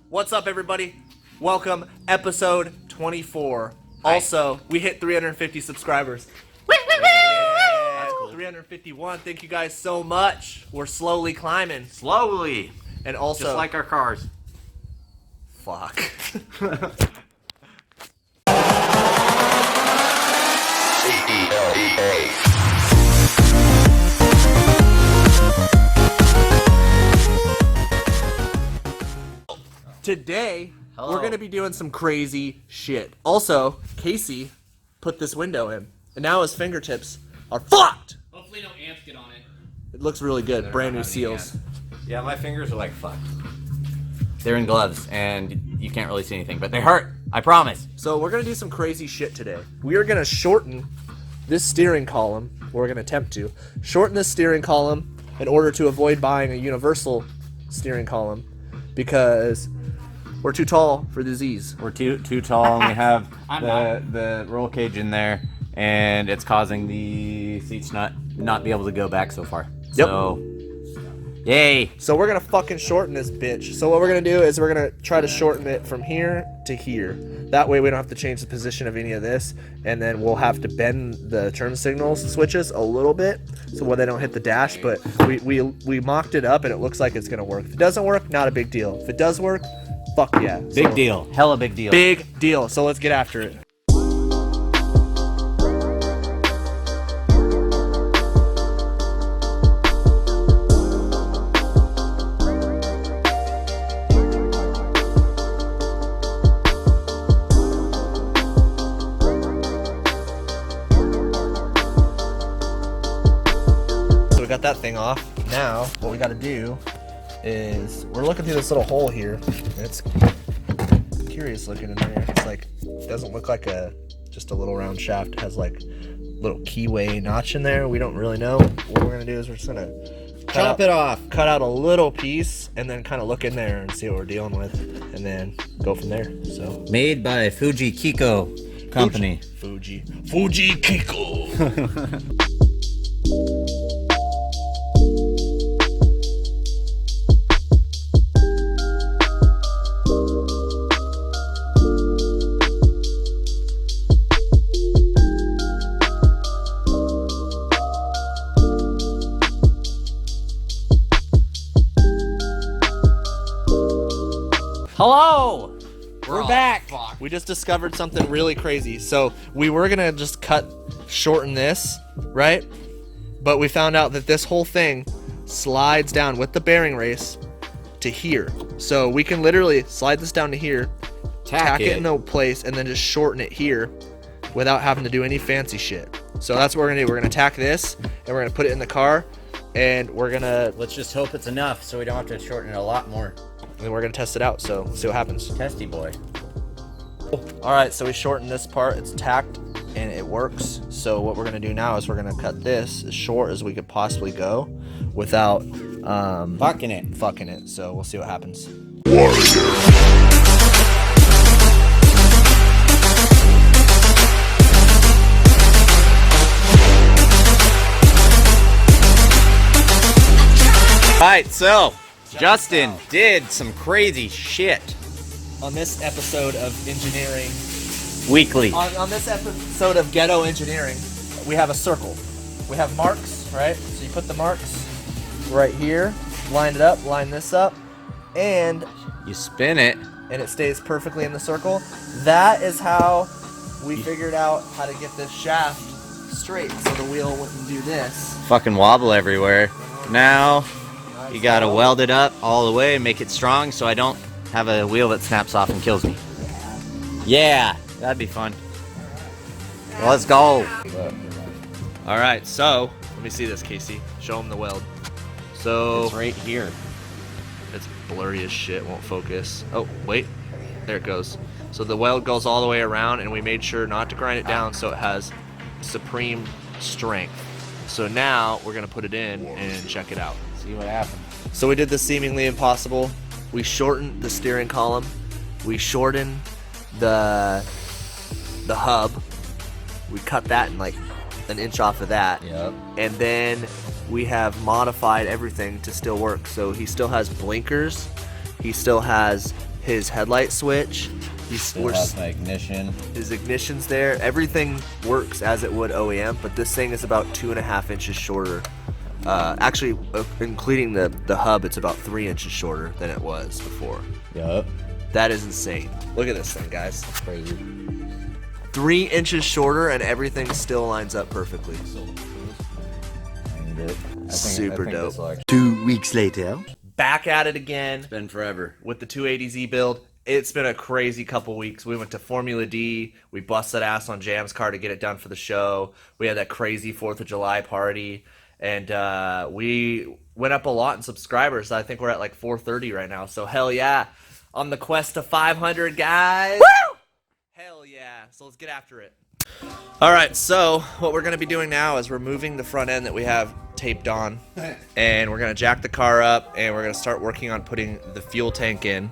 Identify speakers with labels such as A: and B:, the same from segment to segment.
A: What's up, everybody? Welcome, episode 24. Also, we hit 350 subscribers. That's cool. 351. Thank you guys so much. We're slowly climbing.
B: Slowly.
A: And also,
B: just like our cars.
A: Fuck. Today, we're going to be doing some crazy shit. Also, Casey put this window in, and now his fingertips are fucked!
C: Hopefully no ants get on it.
A: It looks really good. Brand new seals.
B: Yeah, my fingers are like fucked. They're in gloves, and you can't really see anything, but they hurt. I promise.
A: So we're going to do some crazy shit today. We are going to shorten this steering column. We're going to attempt to shorten this steering column in order to avoid buying a universal steering column because we're too tall for the Z's.
B: We're too tall, and we have the roll cage in there, and it's causing the seats not be able to go back so far.
A: Yep.
B: So, yay.
A: So we're going to fucking shorten this bitch. So what we're going to do is we're going to try to shorten it from here to here. That way we don't have to change the position of any of this, and then we'll have to bend the turn signals switches a little bit so they don't hit the dash, but we mocked it up and it looks like it's going to work. If it doesn't work, not a big deal. If it does work, fuck yeah.
B: Big deal. Hella big deal.
A: Big deal. So let's get after it. So we got that thing off. Now, what we got to do is we're looking through this little hole here, and it's curious looking in there. It's like, it doesn't look like just a little round shaft. It has like little keyway notch in there. We don't really know. What we're gonna do is we're just gonna
B: Chop it off.
A: Cut out a little piece and then kind of look in there and see what we're dealing with, and then go from there. So
B: Made by Fuji Kiko Company.
A: Fuji Kiko.
B: Hello!
A: We're back. We just discovered something really crazy. So we were gonna just shorten this, right? But we found out that this whole thing slides down with the bearing race to here. So we can literally slide this down to here, tack it into place, and then just shorten it here without having to do any fancy shit. So that's what we're gonna do. We're gonna tack this, and we're gonna put it in the car, and we're gonna...
B: Let's just hope it's enough so we don't have to shorten it a lot more.
A: And we're gonna test it out, so let's see what happens.
B: Testy boy.
A: Alright, so we shortened this part, it's tacked, and it works. So what we're gonna do now is we're gonna cut this as short as we could possibly go without
B: Fucking it.
A: So we'll see what happens.
B: Alright, so Justin did some crazy shit.
A: On this episode of Engineering
B: Weekly.
A: on this episode of Ghetto Engineering, we have a circle. We have marks, right? So you put the marks right here, line it up, line this up, and
B: You spin it.
A: and it stays perfectly in the circle. That is how we figured out how to get this shaft straight so the wheel wouldn't do this.
B: Fucking wobble everywhere. Now you gotta weld it up all the way and make it strong so I don't have a wheel that snaps off and kills me. Yeah, that'd be fun. Well, let's go.
A: Alright, so let me see this, Casey. Show him the weld. So
B: It's right here.
A: it's blurry as shit, won't focus. Oh, wait. There it goes. So the weld goes all the way around, and we made sure not to grind it down so it has supreme strength. So now we're gonna put it in and check it out.
B: See what happens.
A: So we did the seemingly impossible. We shortened the steering column. We shortened the hub. We cut that in like an inch off of that.
B: Yep.
A: And then we have modified everything to still work. So he still has blinkers. He still has his headlight switch.
B: Still has my ignition.
A: His ignition's there. Everything works as it would OEM, but this thing is about 2.5 inches shorter. Actually, including the hub, it's about 3 inches shorter than it was before.
B: Yup.
A: That is insane. Look at this thing, guys.
B: That's crazy.
A: 3 inches shorter and everything still lines up perfectly. Super dope.
B: 2 weeks later.
A: Back at it again.
B: It's been forever.
A: With the 280Z build. It's been a crazy couple weeks. We went to Formula D. We busted ass on Jam's car to get it done for the show. We had that crazy 4th of July party. And we went up a lot in subscribers. I think we're at like 430 right now. So hell yeah. On the quest to 500, guys. Woo! Hell yeah. So let's get after it. All right, so what we're going to be doing now is removing the front end that we have taped on. And we're going to jack the car up. And we're going to start working on putting the fuel tank in.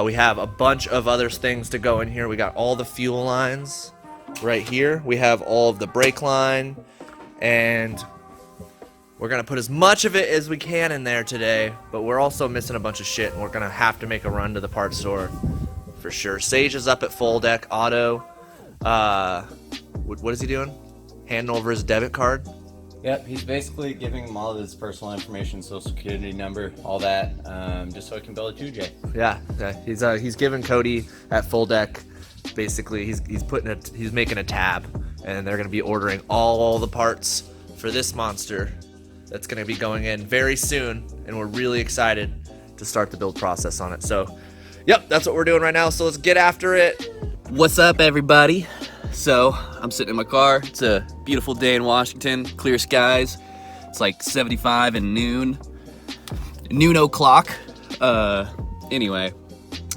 A: We have a bunch of other things to go in here. We got all the fuel lines right here. We have all of the brake line, and we're gonna put as much of it as we can in there today, but we're also missing a bunch of shit, and we're gonna have to make a run to the parts store for sure. Sage is up at Full Deck Auto. What is he doing? Handing over his debit card?
B: Yep, he's basically giving him all of his personal information, social security number, all that, just so he can build a 2J.
A: Yeah. He's giving Cody at Full Deck, basically he's making a tab, and they're gonna be ordering all the parts for this monster that's gonna be going in very soon, and we're really excited to start the build process on it. So, yep, that's what we're doing right now. So let's get after it.
C: What's up, everybody? So I'm sitting in my car. It's a beautiful day in Washington, clear skies. It's like 75 and noon o'clock. Anyway,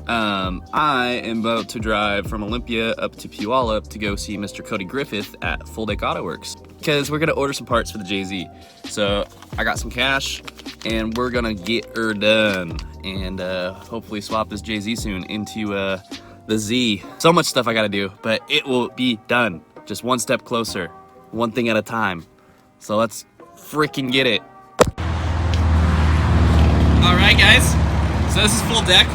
C: I am about to drive from Olympia up to Puyallup to go see Mr. Cody Griffith at Full Deck Auto Works, because we're gonna order some parts for the JZ. So I got some cash, and we're gonna get her done, and hopefully swap this JZ soon into the Z. So much stuff I gotta do, but it will be done. Just one step closer, one thing at a time. So let's freaking get it. All right, guys. So this is Full Deck.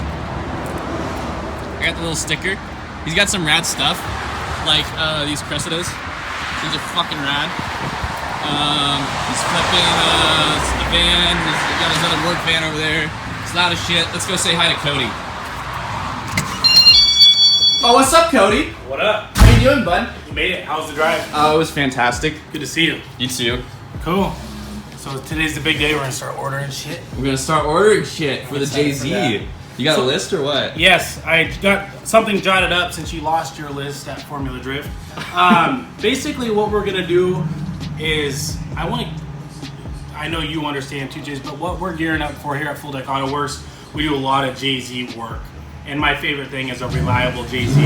C: I got the little sticker. He's got some rad stuff, like these Cressidas. These are fucking rad. He's flipping the van. He's got his other work van over there. It's a lot of shit. Let's go say hi to Cody. Oh, what's up, Cody?
D: What up?
C: How you doing, bud?
D: You made it. How's the drive?
C: It was fantastic.
D: Good to see you.
C: You too.
D: Cool. So today's the big day. We're gonna start ordering shit.
C: We're gonna start ordering shit for the JZ. You got a list or what?
D: Yes, I got something jotted up since you lost your list at Formula Drift. Basically, what we're gonna do is I know you understand 2Js, but what we're gearing up for here at Full Deck Auto Works, we do a lot of JZ work. And my favorite thing is a reliable JZ.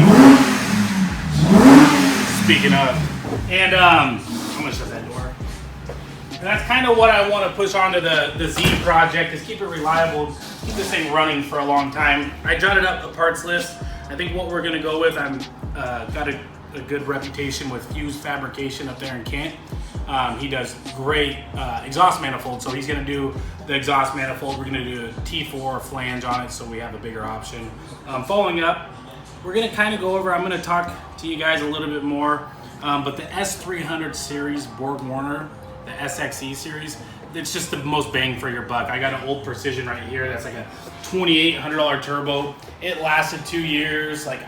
D: Speaking of. And I'm gonna shut that door. And that's kind of what I want to push onto the Z project, is keep it reliable, keep this thing running for a long time. I jotted up a parts list. I think what we're gonna go with, I'm got a good reputation with Fuse Fabrication up there in Kent. He does great exhaust manifold, so he's gonna do the exhaust manifold. We're gonna do a T4 flange on it, so we have a bigger option. Following up, we're gonna kind of go over, I'm gonna talk to you guys a little bit more, but the S300 series Borg Warner, the SXE series, it's just the most bang for your buck. I got an old Precision right here that's like a $2,800 turbo. It lasted 2 years, like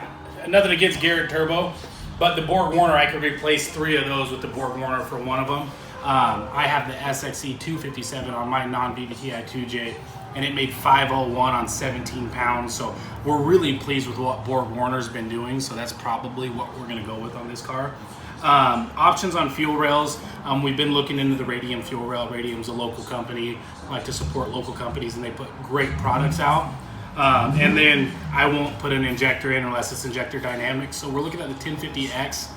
D: nothing against Garrett turbo, but the Borg Warner, I could replace 3 of those with the Borg Warner for one of them. I have the SXE 257 on my non-BBTI 2J, and it made 501 on 17 pounds. So we're really pleased with what Borg Warner's been doing. So that's probably what we're gonna go with on this car. Options on fuel rails. We've been looking into the Radium fuel rail. Radium's a local company. I like to support local companies, and they put great products out. And then I won't put an injector in unless it's injector dynamics. So we're looking at the 1050X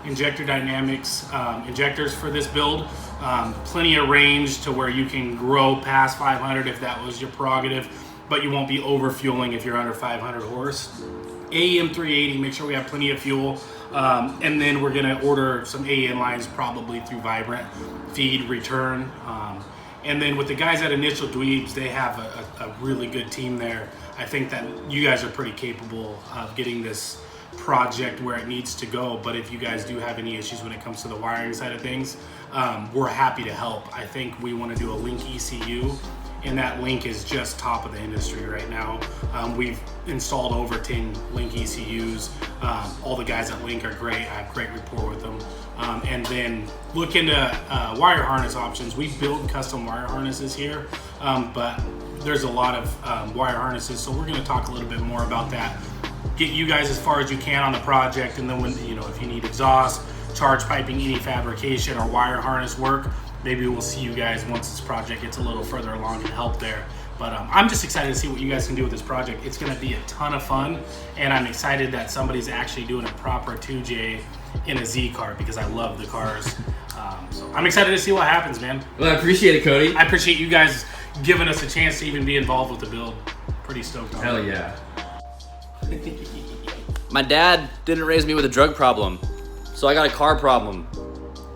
D: injector dynamics injectors for this build. Plenty of range to where you can grow past 500 if that was your prerogative, but you won't be over fueling if you're under 500 horse. AEM 380, make sure we have plenty of fuel. And then we're gonna order some AEM lines probably through Vibrant, feed, return. And then with the guys at Initial Dweebs, they have a really good team there. I think that you guys are pretty capable of getting this project where it needs to go. But if you guys do have any issues when it comes to the wiring side of things, we're happy to help. I think we want to do a Link ECU, and that Link is just top of the industry right now. We've installed over 10 Link ECUs. All the guys at Link are great. I have great rapport with them. And then look into wire harness options. We build custom wire harnesses here, but there's a lot of wire harnesses, so we're going to talk a little bit more about that. Get you guys as far as you can on the project, and then when if you need exhaust, charge piping, any fabrication or wire harness work, maybe we'll see you guys once this project gets a little further along and help there. But I'm just excited to see what you guys can do with this project. It's going to be a ton of fun, and I'm excited that somebody's actually doing a proper 2J in a Z car, because I love the cars. So I'm excited to see what happens, man.
C: Well, I appreciate it, Cody.
D: I appreciate you guys giving us a chance to even be involved with the build. Pretty stoked on it.
C: Hell yeah. My dad didn't raise me with a drug problem, so I got a car problem.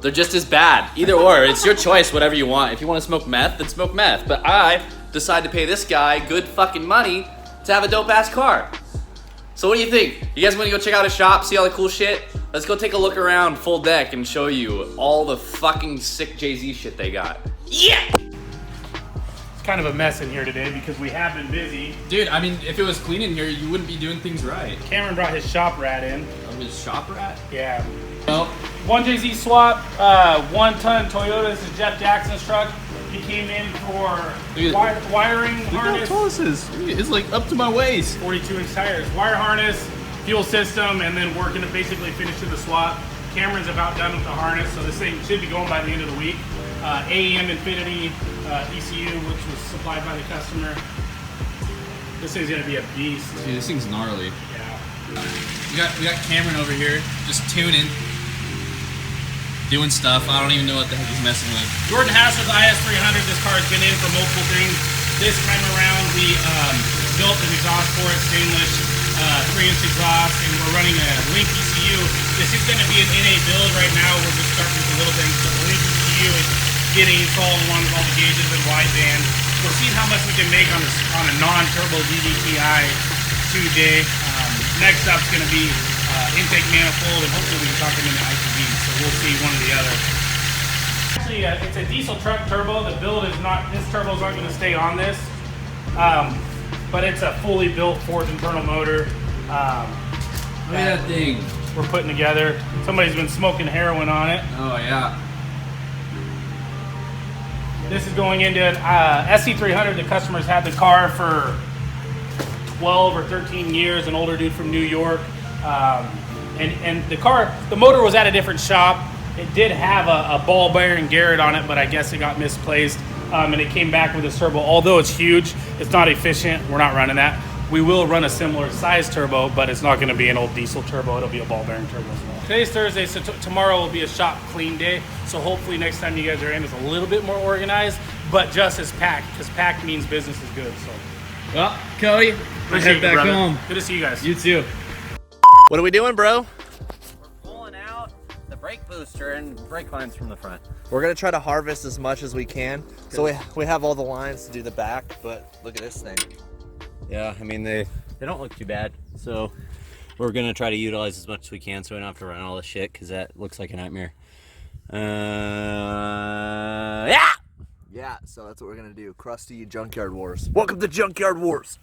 C: They're just as bad. Either or, it's your choice, whatever you want. If you want to smoke meth, then smoke meth. But I decided to pay this guy good fucking money to have a dope ass car. So what do you think? You guys want to go check out his shop, see all the cool shit? Let's go take a look around full deck and show you all the fucking sick Jay-Z shit they got. Yeah!
D: It's kind of a mess in here today because we have been busy.
E: Dude, I mean, if it was clean in here, you wouldn't be doing things right.
D: Cameron brought his shop rat in.
E: Oh, his shop rat?
D: Yeah.
E: Well,
D: One Jay-Z swap, 1 ton Toyota. This is Jeff Jackson's truck. He came in for wiring
E: look how
D: harness.
E: tall this is. It's like up to my waist.
D: 42-inch tires, wire harness, fuel system, and then working to basically finish the swap. Cameron's about done with the harness, so this thing should be going by the end of the week. AEM Infinity ECU, which was supplied by the customer. This thing's gonna be a beast.
E: Dude, this thing's gnarly.
D: Yeah.
E: We got Cameron over here just tuning, doing stuff. I don't even know what the heck he's messing with.
D: Jordan Hassler's IS300. This car's been in for multiple things. This time around, we built an exhaust for it, stainless 3-inch exhaust, and we're running a Link ECU. This is going to be an NA build right now. We're just starting with the little things, but the Link ECU is getting installed along with all the gauges and wideband. We're seeing how much we can make on a non-turbo DDTi 2J. Next up is going to be intake manifold, and hopefully we can talk them into ITV. So we'll see one or the other. Actually, it's a diesel truck turbo. The build is not, this turbo's not going to stay on this, but it's a fully built Ford internal motor.
E: Look at that thing.
D: We're putting together. Somebody's been smoking heroin on it.
E: Oh, yeah.
D: This is going into an SC300. The customer's had the car for 12 or 13 years, an older dude from New York. And the motor was at a different shop. It did have a ball bearing Garrett on it, but I guess it got misplaced. And it came back with this turbo. Although it's huge, it's not efficient. We're not running that. We will run a similar size turbo, but it's not going to be an old diesel turbo. It'll be a ball bearing turbo as well. Today's Thursday, so tomorrow will be a shop clean day. So hopefully next time you guys are in, it's a little bit more organized, but just as packed, because packed means business is good. So,
E: Well, Cody, we'll head back home.
D: Good to see you guys.
E: You too.
A: What are we doing, bro?
B: We're pulling out the brake booster and brake lines from the front.
A: We're gonna try to harvest as much as we can. So we have all the lines to do the back, but look at this thing.
B: Yeah, I mean, they don't look too bad. So we're going to try to utilize as much as we can so we don't have to run all this shit, because that looks like a nightmare. Yeah!
A: Yeah, so that's what we're gonna do. Crusty Junkyard Wars. Welcome to Junkyard Wars.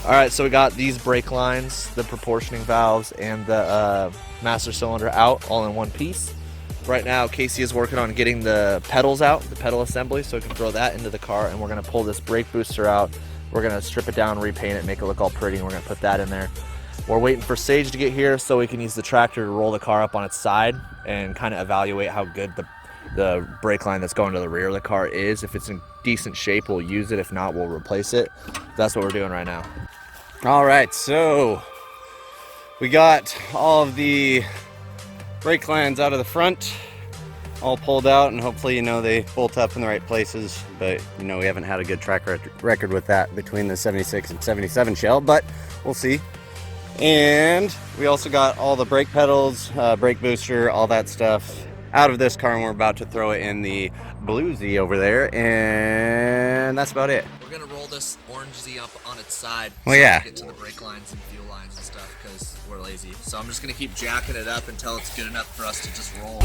A: All right, so we got these brake lines, the proportioning valves, and the master cylinder out all in one piece. Right now, Casey is working on getting the pedals out, the pedal assembly, so we can throw that into the car, and we're gonna pull this brake booster out. We're gonna strip it down, repaint it, make it look all pretty, and we're gonna put that in there. We're waiting for Sage to get here so we can use the tractor to roll the car up on its side and kind of evaluate how good the brake line that's going to the rear of the car is. If it's in decent shape, we'll use it. If not, we'll replace it. That's what we're doing right now.
B: All right, so we got all of the brake lines out of the front, all pulled out, and hopefully, they bolt up in the right places. But, we haven't had a good track record with that between the 76 and 77 shell, but we'll see. And we also got all the brake pedals, brake booster, all that stuff out of this car, and we're about to throw it in the blue Z over there, and that's about it.
A: We're gonna roll this orange Z up on its side.
B: Well, yeah.
A: Get to the brake lines and fuel lines and stuff because we're lazy. So I'm just gonna keep jacking it up until it's good enough for us to just roll.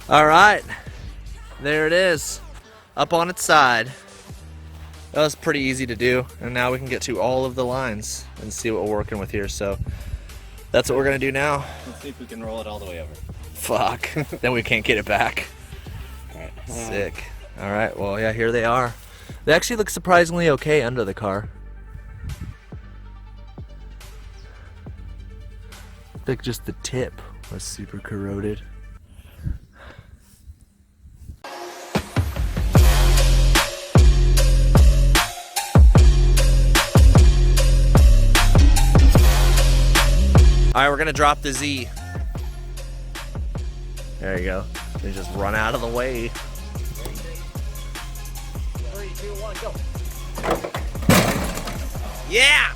A: All right, there it is, up on its side. That was pretty easy to do, and now we can get to all of the lines and see what we're working with here. So that's what we're gonna do now.
B: Let's see if we can roll it all the way over.
A: Fuck, then we can't get it back.
B: All right.
A: Sick. All right, well, yeah, here they are. They actually look surprisingly okay under the car. I think just the tip was super corroded. All right, we're gonna drop the Z. There you go. They just run out of the way. 3, 2, 1, go. Yeah!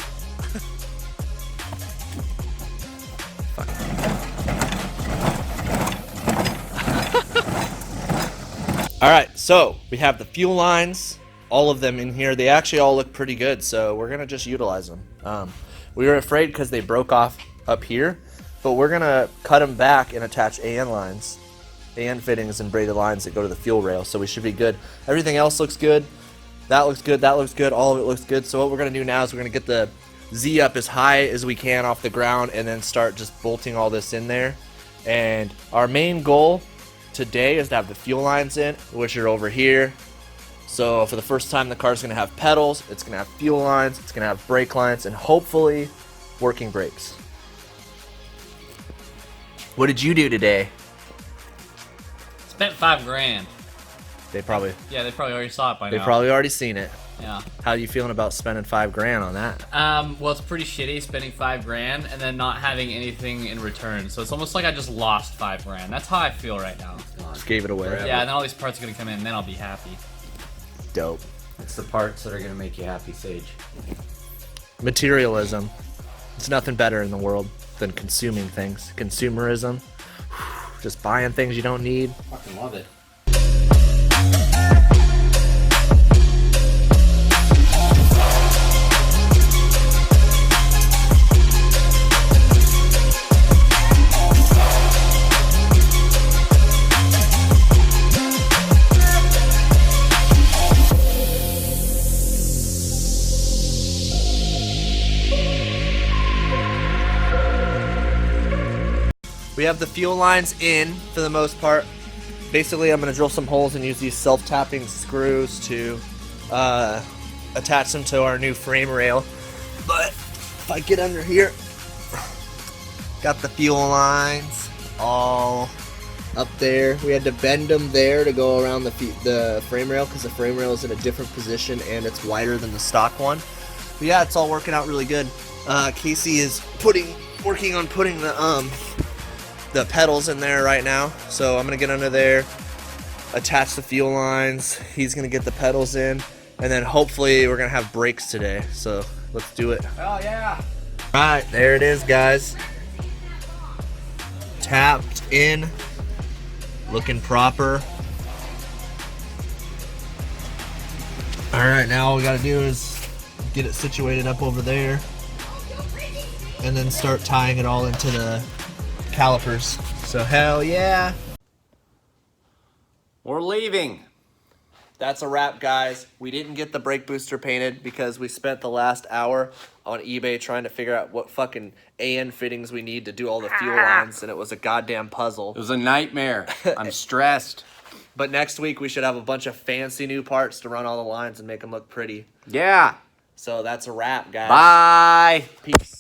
A: All right, so we have the fuel lines, all of them in here. They actually all look pretty good, so we're gonna just utilize them. We were afraid because they broke off up here, but we're gonna cut them back and attach AN lines, AN fittings and braided lines that go to the fuel rail, so we should be good. Everything else looks good. That looks good, that looks good, all of it looks good. So what we're gonna do now is we're gonna get the Z up as high as we can off the ground and then start just bolting all this in there. And our main goal today is to have the fuel lines in, which are over here. So for the first time, the car's gonna have pedals, it's gonna have fuel lines, it's gonna have brake lines, and hopefully working brakes. What did you do today?
E: Spent $5,000.
A: They probably
E: already saw it by now.
A: They probably already seen it.
E: Yeah.
A: How are you feeling about spending $5,000 on that?
E: Well, it's pretty shitty spending $5,000 and then not having anything in return. So it's almost like I just lost $5,000. That's how I feel right now.
A: Just gave it away.
E: Yeah, and then all these parts are gonna come in, and then I'll be happy.
A: Dope.
B: It's the parts that are gonna make you happy, Sage.
A: Materialism. It's nothing better in the world than consuming things. Consumerism. Just buying things you don't need.
B: Fucking love it.
A: We have the fuel lines in for the most part. Basically, I'm going to drill some holes and use these self-tapping screws to attach them to our new frame rail. But if I get under here, got the fuel lines all up there. We had to bend them there to go around the frame rail because the frame rail is in a different position and it's wider than the stock one. But yeah, it's all working out really good. Casey is working on putting the pedals in there right now. So I'm gonna get under there, attach the fuel lines. He's gonna get the pedals in, and then hopefully we're gonna have brakes today. So let's do it.
E: Oh yeah!
A: All right, there it is, guys. Tapped in, looking proper. All right, now all we gotta do is get it situated up over there, and then start tying it all into the calipers. So hell yeah.
B: We're leaving.
A: That's a wrap, guys. We didn't get the brake booster painted because we spent the last hour on eBay trying to figure out what fucking AN fittings we need to do all the fuel lines, and it was a goddamn puzzle.
B: It was a nightmare. I'm stressed.
A: But next week we should have a bunch of fancy new parts to run all the lines and make them look pretty.
B: Yeah.
A: So that's a wrap, guys.
B: Bye.
A: Peace.